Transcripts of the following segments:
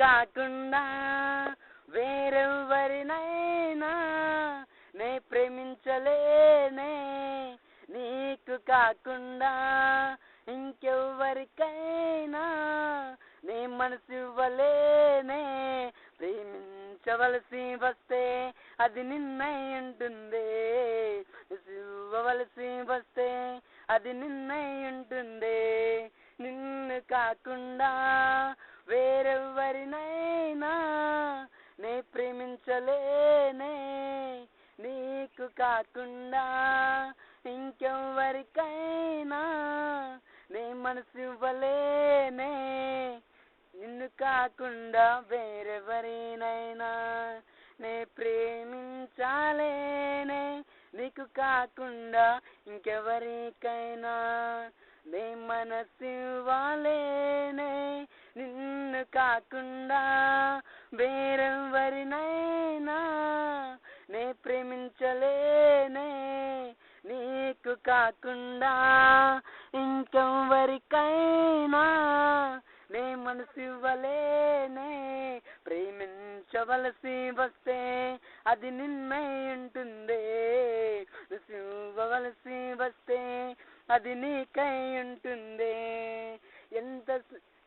కాకుండా వేరెవరినైనా నే ప్రేమించలేనే, నీకు కాకుండా ఇంకెవ్వరికైనా నీ మనసు ఇవ్వలేనే. ప్రేమించవలసి వస్తే అది నిన్నై ఉంటుంది, ఇవ్వవలసి వస్తే అది నిన్నై ఉంటుంది. నిన్ను కాకుండా వేరెవరినైనా నే ప్రేమించలేనే, నీకు కాకుండా ఇంకెవ్వరికైనా నీ మనసు ఇవ్వలేనే. నిన్ను కాకుండా వేరెవరినైనా నే ప్రేమించాలేనే, నీకు కాకుండా ఇంకెవరికైనా నీ మనసు ఇవ్వాలేనే. నిన్ను కాకుండా వేరెవరినైనా నే ప్రేమించలేనే, నీకు కాకుండా ఇంకెవరికైనా నే మనసు ఇవ్వలేనే. ప్రేమించవలసి వస్తే అది నిన్నై ఉంటుంది, ఇవ్వవలసి వస్తే అది నీకై ఉంటుంది.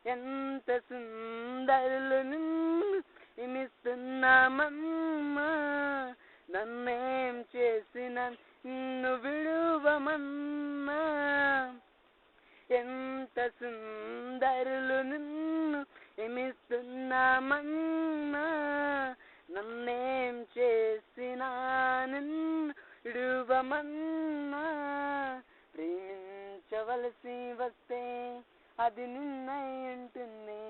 ఎంత సుందరులు నిన్ను ఇమిస్తున్నామమ్మా, నన్నేం చేసిన నిన్ను విడువమన్నా. ఎంత సుందరులు నిన్ను ఇమిస్తున్నామన్నా, నన్నేం చేసిన నిన్ను విడువమన్నా. ప్రేమించవలసి వస్తే అది నిన్నై ఉంటుంది.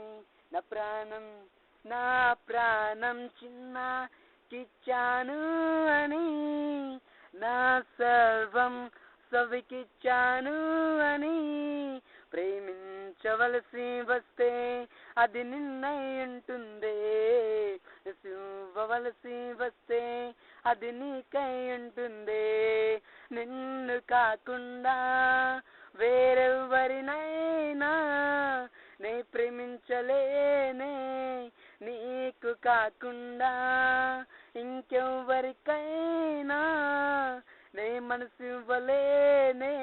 నా ప్రాణం చిన్నకిచ్చాను అని, నా సర్వం సవికిచ్చాను అని. ప్రేమించవలసి వస్తే అది నిన్నై ఉంటుంది, ఇవ్వవలసి వస్తే అది నీకై ఉంటుంది. నిన్ను కాకుండా వేరెవరినైనా నే ప్రేమించలేనే, నీకు కాకుండా ఇంకెవ్వరికైనా నే మనసు ఇవ్వలేనే.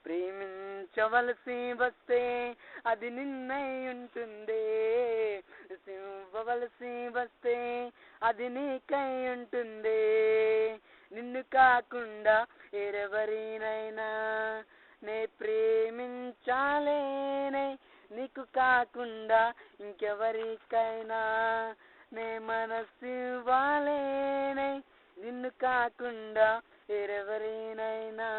ప్రేమించవలసి వస్తే అది నిన్నై ఉంటుంది, ఇవ్వవలసి వస్తే అది నీకై ఉంటుంది. నిన్ను కాకుండా ఎవరినైనా నే ప్రేమించాలేనే, నీకు కాకుండా ఇంకెవరికైనా నే మనసు ఇవ్వాలేనే. నిన్ను కాకుండా ఎవరినైనా